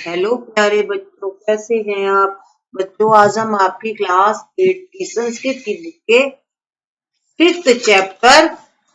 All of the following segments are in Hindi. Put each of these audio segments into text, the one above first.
हेलो प्यारे बच्चों, कैसे हैं आप बच्चों। आज हम आपकी क्लास 8 की संस्कृत की बुक के 5th चैप्टर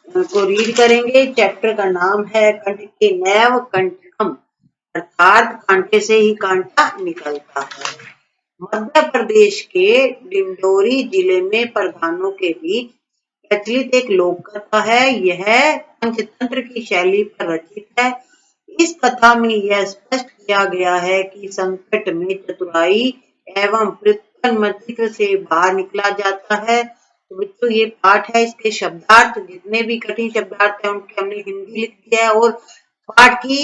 को रीड करेंगे। चैप्टर का नाम है कंठ के नैव कंठकम, अर्थात कांटे से ही कांटा निकलता है। मध्य प्रदेश के डिंडोरी जिले में प्रधानों के बीच प्रचलित एक लोक कथा है। यह पंचतंत्र की शैली पर रचित है। इस कथा में यह स्पष्ट किया गया है कि संकट में चतुराई एवं व्युत्पन्नमतित्व से बाहर निकला जाता है। तो बच्चों ये पाठ है, इसके शब्दार्थ जितने भी कठिन शब्दार्थ है उनकी हमने हिंदी लिख दिया है और पाठ की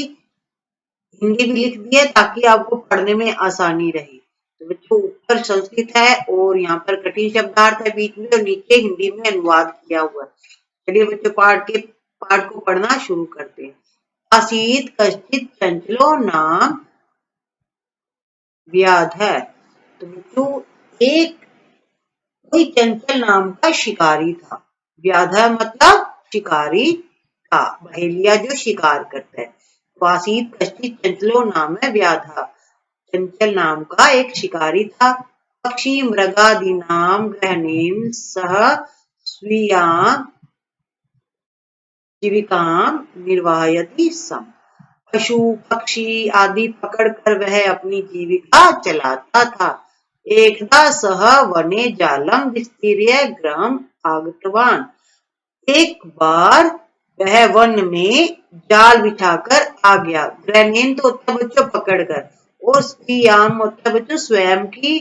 हिंदी भी लिख दी है ताकि आपको पढ़ने में आसानी रहे। तो बच्चों ऊपर संस्कृत है और यहाँ पर कठिन शब्दार्थ है बीच में और नीचे हिंदी में अनुवाद किया हुआ है। चलिए बच्चों पाठ को पढ़ना शुरू करते हैं। आसीत कश्चित चंचलो नाम व्याधः। तो बच्चों एक कोई चंचल नाम का शिकारी था। व्याधः मतलब शिकारी था, बहेलिया जो शिकार करता है। तो आसीत कश्चित चंचलो नाम है व्याधः, चंचल नाम का एक शिकारी था। पक्षी मृगादि नाम ग्रहणेन सह स्वीयां जीविकां निर्वाहयति स्म। पशु पक्षी आदि पकड़कर वह अपनी जीविका चलाता था। एकदा सह वने जालम विस्तीर्य गृहम् आगतवान। एक बार वह वन में जाल बिछाकर आ गया। ग्रहणेन तो होता बच्चों पकड़कर, और स्त्रीयाम होता बच्चों स्वयं की,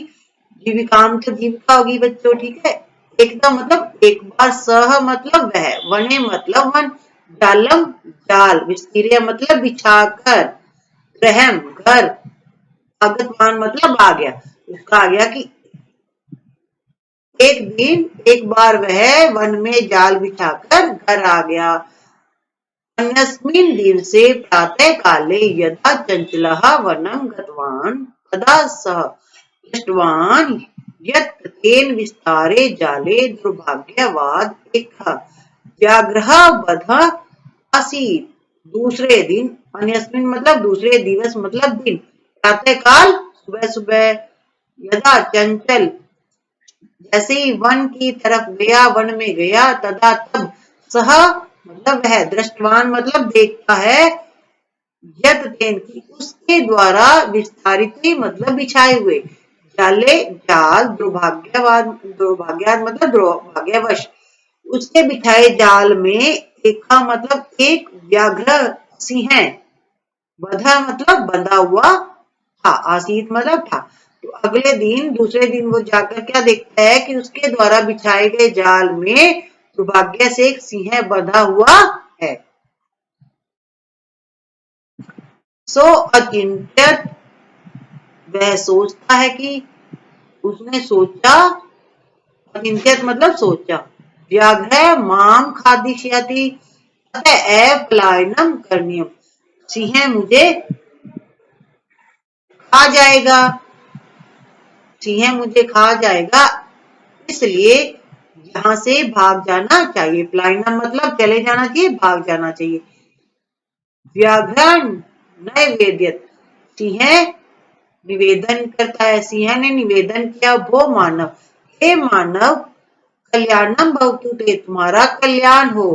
जीविकाम तो जीविका होगी बच्चों, ठीक है। एकदम मतलब एक बार, सह मतलब वह, वने मतलब वन, जालम जाल, विस्तीर्य मतलब बिछाकर, ग्रहम घर, आगतवान मतलब आ गया। उसका आ गया कि एक बार वह वन में जाल बिछाकर घर आ गया। अन्यस्मिन् दिवसे प्रातः काले यदा चंचलः वनं गतवान् तदा सः दृष्टवान् यत् तेन विस्तारे जाले दुर्भाग्यवाद एकः व्याघ्रः बद्धः आसीत्। दूसरे दिन, अन्यस्मिन् मतलब दूसरे दिवस मतलब दिन, प्रातः काल सुबह सुबह, यदा चंचल जैसे ही वन की तरफ गया, वन में गया, तदा तब, सह मतलब वह, दृष्टवान मतलब देखता है, यत तेन की उसके द्वारा, विस्तारित मतलब बिछाए हुए, जाले जाल, दुर्भाग्यवाद मतलब दुर्भाग्यवश, उसके बिछाए जाल में एका मतलब एक व्याघ्र सिंह, बधा मतलब बंधा हुआ था, आसीत मतलब था। तो अगले दिन, दूसरे दिन वो जाकर क्या देखता है कि उसके द्वारा बिछाए गए जाल में दुर्भाग्य से एक सिंह बंधा हुआ है। सो अचिंत्यत, वह सोचता है कि, उसने सोचा, अचिंत्यत मतलब सोचा, व्याघ्र माम खादिष्यति अतएव पलायनम करणीयम। सिंह मुझे खा जाएगा, सिंह मुझे खा जाएगा, इसलिए यहाँ से भाग जाना चाहिए। पलायनम मतलब चले जाना चाहिए, भाग जाना चाहिए। व्याघ्र नैवेद्यत, सिंह निवेदन करता है, सिंह ने निवेदन किया, वो मानव, हे मानव, कल्याणम भवतु ते, तुम्हारा कल्याण हो।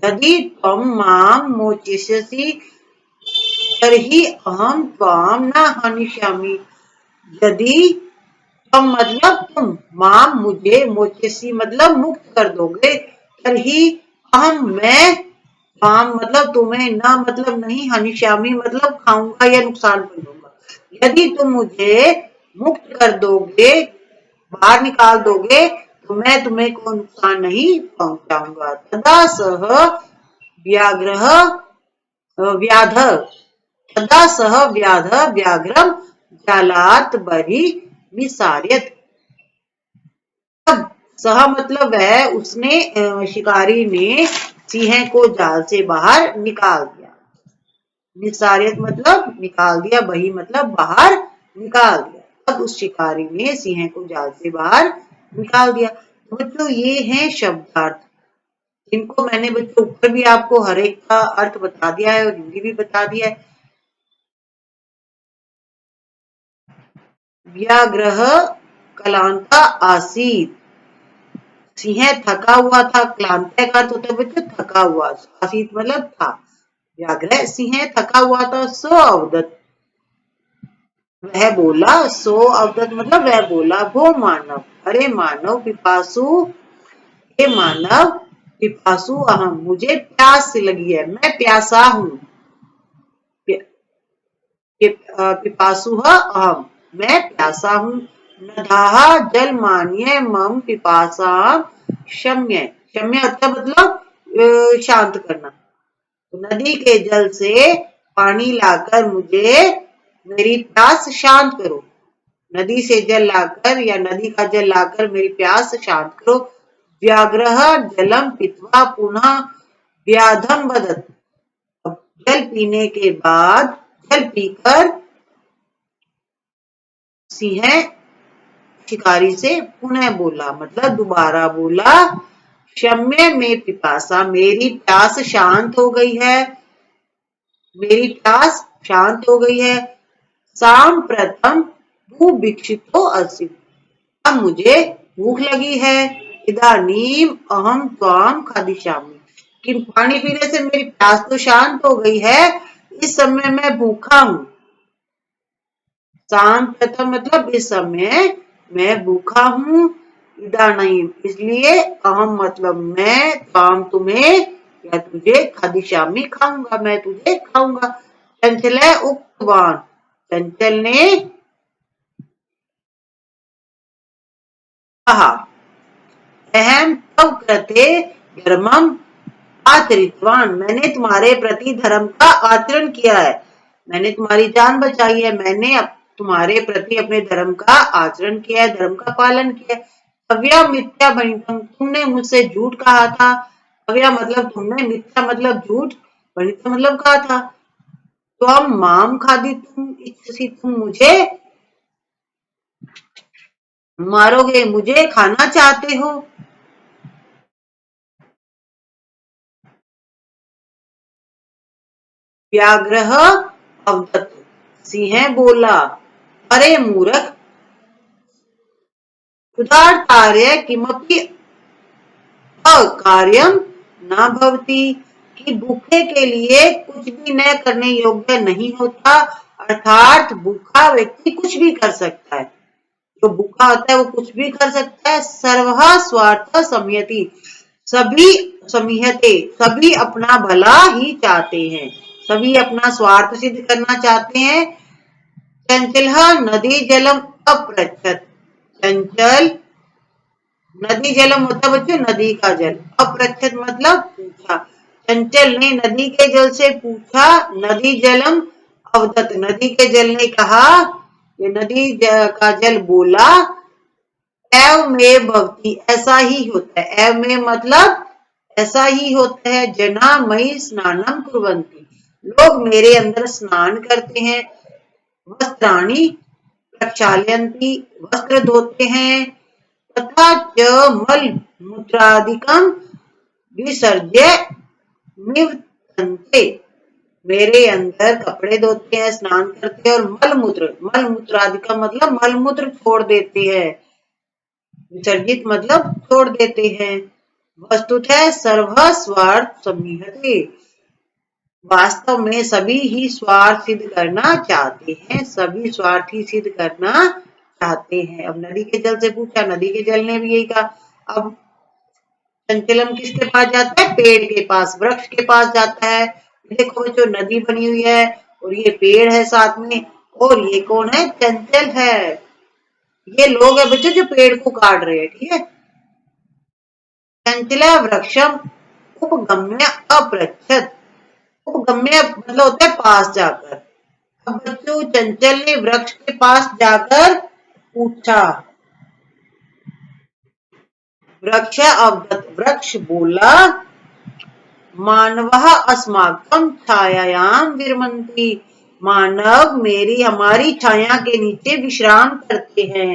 यदि त्वं माम मोचयसि तर्हि अहम त्वाम न हनिष्यामि। यदि त्वं मतलब तुम, माम मुझे, मोचयसि मतलब मुक्त कर दोगे, तर्हि अहम मैं, त्वाम मतलब तुम्हें, न मतलब नहीं, हनिष्यामि मतलब खाऊंगा या नुकसान कर दूंगा। यदि तुम मुझे मुक्त कर दोगे, बाहर निकाल दोगे, तो मैं तुम्हें कोई नुकसान नहीं पहुंचाऊंगा। तदा सह व्याघ्र व्याध, तदा सह व्याध व्याघ्रम जालात बहि विसार्यत। तब सह मतलब वह, उसने, शिकारी ने सिंह को जाल से बाहर निकाल दिया। निसार्यत मतलब निकाल दिया, बही मतलब बाहर निकाल दिया। तब उस शिकारी ने सिंह को जाल से बाहर निकाल दिया। तो बच्चों ये है शब्दार्थ। इनको मैंने बच्चों ऊपर भी आपको हर एक का अर्थ बता दिया है और हिंदी भी बता दिया है। व्याघ्रः क्लांता आसीत्, सिंह थका हुआ था। क्लांत का अर्थ होता है बच्चों थका हुआ, आसीत् मतलब था। व्याघ्र सिंह थका हुआ था। सो अवदत्, वह बोला। सो अवदत् मतलब वह बोला। वो मानव, अरे मानव, पिपासु, हे मानव, पिपासु अहम, मुझे प्यास लगी है, मैं प्यासा हूँ। पिपासु अहम, मैं प्यासा हूँ। नदाह जल मान्य मम पिपासा शम्य, शम्य का मतलब शांत करना। तो नदी के जल से पानी लाकर मुझे मेरी प्यास शांत करो। नदी से जल लाकर या नदी का जल लाकर मेरी प्यास शांत करो। व्याघ्रः जलम पीत्वा पुनः व्याधम वदत्, जल पीने के बाद, जल पीकर सिंह शिकारी से पुनः बोला, मतलब दोबारा बोला। शम्य में पिपासा, मेरी प्यास शांत हो गई है, मेरी प्यास शांत हो गई है। साम प्रथम भूभिक्षितो अस्मि, अब मुझे भूख लगी है। इदानीम अहम त्वाम खादिष्यामि, कि पानी पीने से मेरी प्यास तो शांत हो गई है, इस समय मैं भूखा हूँ। साम प्रथम मतलब इस समय मैं भूखा हूँ। इदानीम इसलिए, अहम मतलब मैं, त्वाम तुम्हें, या तुझे, खादिष्यामि खाऊंगा, मैं तुझे खाऊंगा। चंचल उक्तवान, चंचल ने कहा। अहम तव कृते धर्मम आचरितवान, मैंने तुम्हारे प्रति धर्म का आचरण किया है, मैंने तुम्हारी जान बचाई है, मैंने तुम्हारे प्रति अपने धर्म का आचरण किया है, धर्म का पालन किया है। अव्या मिथ्या भणितम, तुमने मुझसे झूठ कहा था। अव्या मतलब तुमने, मिथ्या मतलब झूठ, भणितम मतलब कहा था। त्वम माम खादितुम इच्छसि, तुम मुझे मारोगे, मुझे खाना चाहते हो। व्याघ्रः अवदत्, सिंह बोला। अरे मूर्ख, क्षुधार्तार्य किमपि अकार्यम न भवति, कि भूखे के लिए कुछ भी न करने योग्य नहीं होता। अर्थात भूखा व्यक्ति कुछ भी कर सकता है, जो भूखा होता है वो कुछ भी कर सकता है। सर्व स्वार्थ संयति, सभी समीहते, सभी अपना भला ही चाहते हैं, सभी अपना स्वार्थ सिद्ध करना चाहते हैं। चंचल नदी जलम अपृच्छत, चंचल नदी जलम होता बच्चों नदी का जल, अपृच्छत मतलब पूछा। चंचल ने नदी के जल से पूछा। नदी जलम अवदत, नदी के जल ने कहा, ये नदी का जल बोला। एव में भवती, ऐसा ही होता है। एव में मतलब ऐसा ही होता है। जना मई स्नानम कुर्वन्ति, लोग मेरे अंदर स्नान करते हैं। वस्त्राणि प्रक्षालयन्ति, वस्त्र धोते हैं। तथा च मल मूत्रादिकम विसर्ज्य निवर्तन्ते, मेरे अंदर कपड़े धोते हैं, स्नान करते हैं, और मल मूत्रादिकम मतलब मल मूत्र छोड़ देते हैं। विसर्जित मतलब छोड़ देते हैं। वस्तुतः सर्व स्वार्थ समीहते, वास्तव में सभी ही स्वार्थ सिद्ध करना चाहते हैं, सभी स्वार्थ ही सिद्ध करना चाहते हैं। अब नदी के जल से पूछा, नदी के जल ने भी यही कहा। अब संचलम किसके पास जाता है? पेड़ के पास, वृक्ष के पास जाता है। देखो जो नदी बनी हुई है और ये पेड़ है साथ में, और ये कौन है? चंचल है। ये लोग है बच्चों जो पेड़ को काट रहे हैं, ठीक है। चंचल वृक्षम उपगम्य अपृच्छत, उपगम्य मतलब होता है पास जाकर। अब बच्चों चंचल ने वृक्ष के पास जाकर पूछा। वृक्ष अवदत्, वृक्ष बोला। मानवः अस्माकं छायायां विरमन्ति, मानव मेरी हमारी छाया के नीचे विश्राम करते हैं।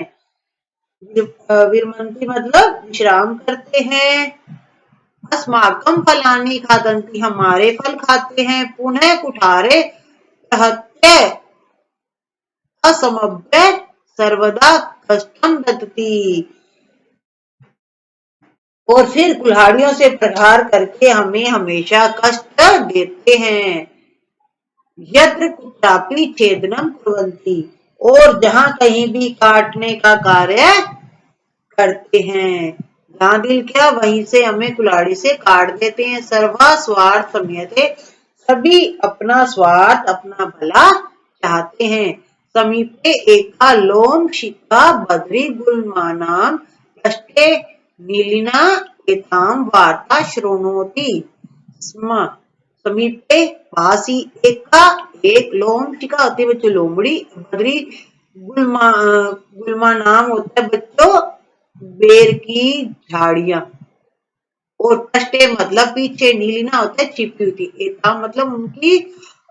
विरमन्ति मतलब विश्राम करते हैं। अस्माकं फलानि खादन्ति, हमारे फल खाते हैं। पुनः कुठारे प्रहत्य असमभ्य सर्वदा कष्टम दत्ति, और फिर कुल्हाड़ियों से प्रहार करके हमें हमेशा कष्ट देते हैं। यत्र कुत्रापि छेदनम कुर्वन्ति, और जहां कहीं भी काटने का कार्य करते हैं। जहां दिल किया वहीं से हमें कुल्हाड़ी से काट देते हैं। सर्वा स्वार्थ समयते, सभी अपना स्वार्थ अपना भला चाहते हैं। समीपे एका लोम शिखा बद्री गुलमानाम पृष्ठे नीलिना एताम वार्ता शृणोति स्म। समीपे पास ही एक लोम शिखा होती है बच्चों लोमड़ी, बद्री गुलमा नाम होता है बच्चों बेर की झाड़ियां, और पृष्ठे मतलब पीछे, नीलिना होता है छिपी हुई, एता मतलब उनकी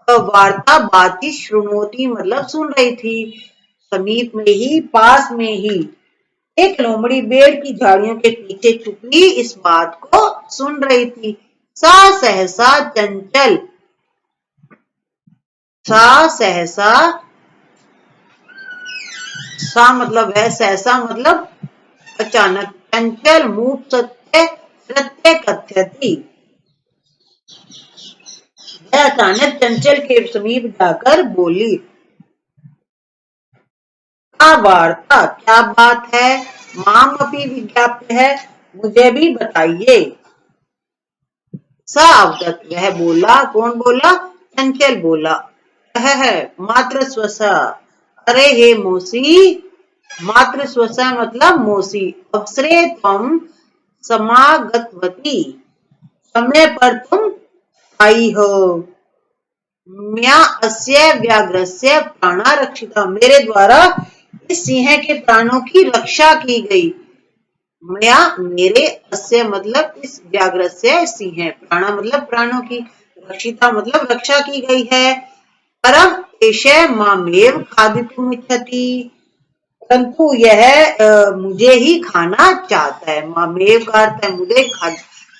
वार्ता बातचीत, श्रृणोती मतलब सुन रही थी। समीप में ही, पास में ही एक लोमड़ी पेड़ की झाड़ियों के पीछे छुपी इस बात को सुन रही थी। सा सहसा चंचल, सा सहसा, सा मतलब है, सहसा मतलब अचानक, चंचल मूक सत्य सत्य कथ्यति, वह अचानक चंचल के समीप जाकर बोली। क्या वार्ता, क्या बात है? माम अपनी विज्ञाप्य है, मुझे भी बताइए। सा अवदत, वह बोला। कौन बोला? चंचल बोला। है मात्र स्वसा, अरे हे मौसी, मात्र स्वसा मतलब मौसी, अवसरे त्वं समागतवती, समय पर तुम आई हो। म्या अस्य व्याघ्रस्य प्राणारक्षिता, मेरे द्वारा इस सिंह के प्राणों की रक्षा की गई। म्या मेरे, अस्य मतलब इस व्याघ्रस्य सिंह, प्राणा मतलब प्राणों की, रक्षिता मतलब रक्षा की गई है। परम एष मामेव खादितुम इच्छति, परंतु यह मुझे ही खाना चाहता है। मामेव का अर्थ है मुझे,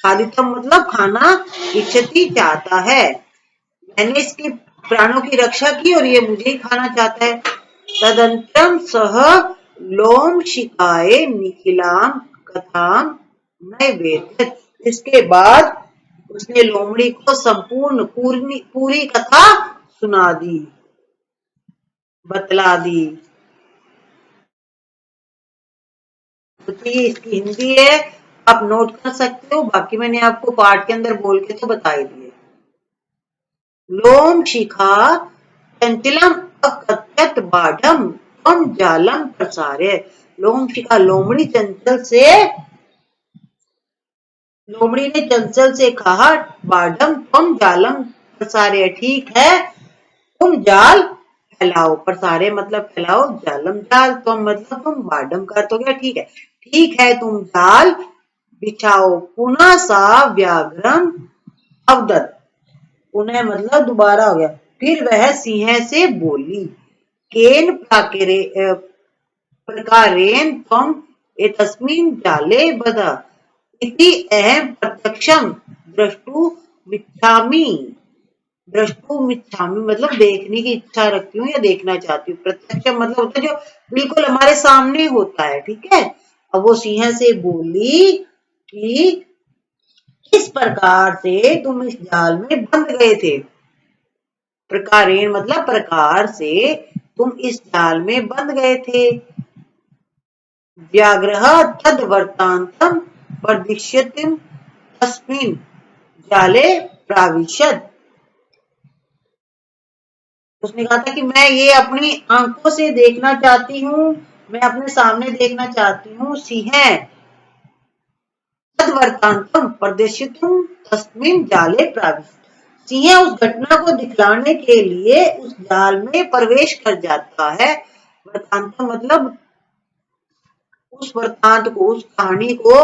खादितम मतलब खाना, इच्छति चाहता है। मैंने इसके प्राणों की रक्षा की और ये मुझे ही खाना चाहता है। तदंतरम सह लोम शिकाए निखिलाम कथाम नैवेद्यत, इसके बाद उसने लोमड़ी को संपूर्ण पूरी कथा सुना दी, बतला दी। तो ये इसकी हिंदी है, आप नोट कर सकते हो, बाकी मैंने आपको पाठ के अंदर बोल के तो बता ही दिए। लोम शिखा चंचलम अकथ्यत बाढ़म तम जालम प्रसारे, लोम शिखा लोमड़ी चंचल से, लोमड़ी ने चंचल से कहा, बाढ़म तम जालम प्रसारे, ठीक है तुम जाल फैलाओ, प्रसारे मतलब फैलाओ, जालम जाल, तुम मतलब तुम, बाढ़म का तो क्या, ठीक है, ठीक है तुम जाल बिछाओ। पुनः सा व्याघ्रम अवदत, पुनः मतलब दोबारा हो गया। फिर वह सिंह से बोली। केन प्रकारेण त्वम एतस्मिन् जाले बध इति अहम प्रत्यक्षम द्रष्टुमिच्छामि, द्रष्टुमिच्छामि मतलब देखने की इच्छा रखती हूँ या देखना चाहती हूँ। प्रत्यक्ष मतलब होता है जो बिल्कुल हमारे सामने होता है, ठीक है। अब वो सिंह से बोली कि किस प्रकार से तुम इस जाल में बंध गए थे। प्रकारेण मतलब प्रकार से तुम इस जाल में बंध गए थे। व्याघ्रः तद वृत्तान्तं वर्धिष्यति तस्मिन् जाले प्राविशत्, उसने कहा था कि मैं ये अपनी आंखों से देखना चाहती हूँ, मैं अपने सामने देखना चाहती हूँ। सिंह तद वृत्तान्तं वर्धिष्यति तस्मिन् जाले प्राविशत्, सिंह उस घटना को दिखलाने के लिए उस जाल में प्रवेश कर जाता है। वृत्तांत मतलब उस वृत्तांत को, उस कहानी को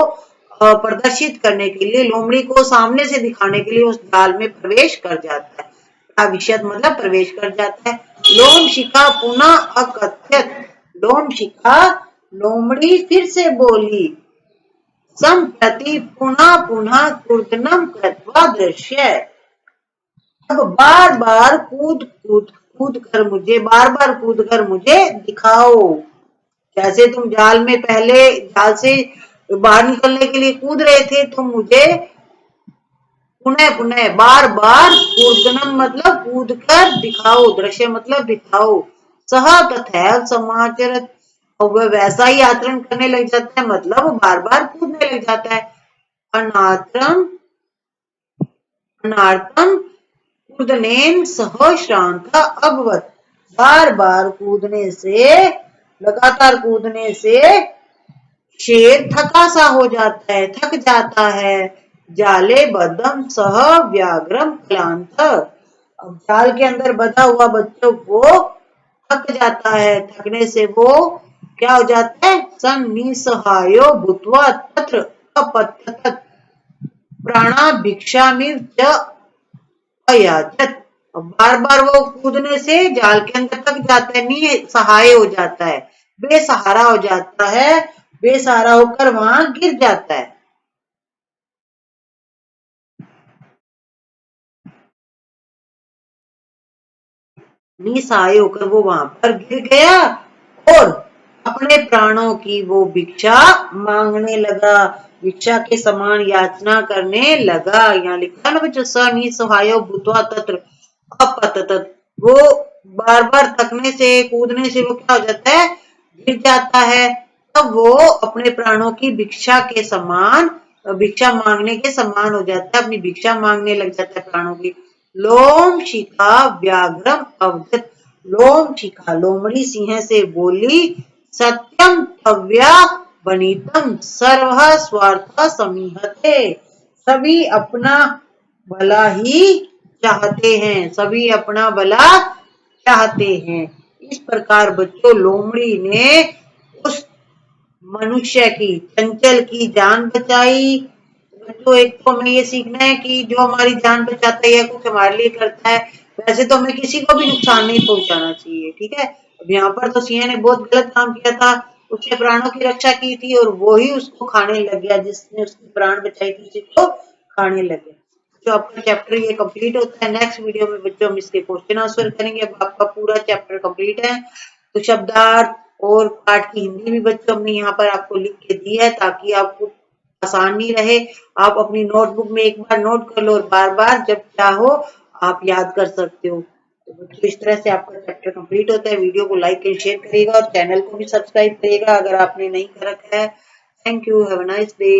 प्रदर्शित करने के लिए, लोमड़ी को सामने से दिखाने के लिए उस जाल में प्रवेश कर जाता है। प्राविशत मतलब प्रवेश कर जाता है। लोम शिखा पुनः अकथ्यत, लोम शिखा लोमड़ी फिर से बोली। सम्प्रति पुनः पुनः कूर्दनम कृत्वा दृश्य। अब बार बार बार बार कूद कर मुझे दिखाओ। जैसे तुम जाल में पहले जाल से बाहर निकलने के लिए कूद रहे थे, तुम मुझे पुनः पुनः बार बार कूर्दनम मतलब कूद कर दिखाओ, दृश्य मतलब दिखाओ। सह तथैव समाचरत, और वह वैसा ही आचरण करने लग जाता है, मतलब वो बार बार कूदने लग जाता है। अनात्रम अनार्थम कूदनेन सह श्रांत अभवत, बार बार कूदने से, लगातार कूदने से शेर थका सा हो जाता है, थक जाता है। जाले बद्धम सह व्याघ्रम क्लांत, अब जाल के अंदर बंधा हुआ बच्चों को थक जाता है, थकने से वो क्या हो जाता है, सन निसहायो भूत्वा तत्र अपतत प्राणा भिक्षामिव च अयाचत। बार बार वो कूदने से जाल के अंदर तक जाता है, निसहाय हो जाता है, बेसहारा हो जाता है, बेसहारा होकर वहां गिर जाता है। निसहाय होकर वो वहां पर गिर गया और अपने प्राणों की वो भिक्षा मांगने लगा, भिक्षा के समान याचना करने लगा। यहाँ लिखा ना बच्चों, स निसहायो भूत्वा तत्र अपतत, वो बार बार थकने से कूदने से वो क्या हो जाता है, गिर जाता है। तब वो अपने प्राणों की भिक्षा के समान, भिक्षा मांगने के समान हो जाता है, अपनी भिक्षा मांगने लग जाता है प्राणों की। लोम शिखा व्याघ्रम अवजत, लोम शिखा लोमड़ी सिंह से बोली, सत्यम तव्या वनितम सर्व स्वार्थ समीहते, सभी अपना भला ही चाहते हैं, सभी अपना भला चाहते हैं। इस प्रकार बच्चों लोमड़ी ने उस मनुष्य की, चंचल की जान बचाई। बच्चों एक तो हमें ये सीखना है कि जो हमारी जान बचाता है या कुछ हमारे लिए करता है, वैसे तो हमें किसी को भी नुकसान नहीं पहुंचाना चाहिए, ठीक है। अब यहाँ पर तो सिंह ने बहुत गलत काम किया था, उसने प्राणों की रक्षा की थी और वो ही उसको खाने लग गया, जिसने उसकी प्राण बचाई थी उसी को खाने लग गया। जो आपका चैप्टर ये कंप्लीट होता है, नेक्स्ट वीडियो में बच्चों हम इसके क्वेश्चन आंसर करेंगे। अब आपका पूरा चैप्टर कंप्लीट है, तो शब्दार्थ और पाठ की हिंदी भी बच्चों हमने यहाँ पर आपको लिख के दी है, ताकि आपको आसानी रहे। आप अपनी नोटबुक में एक बार नोट कर लो और बार बार जब चाहो आप याद कर सकते हो। तो बच्चों इस तरह से आपका चैप्टर कंप्लीट होता है। वीडियो को लाइक एंड शेयर करिएगा और चैनल को भी सब्सक्राइब करिएगा अगर आपने नहीं कर रखा है। Thank you, have a nice day.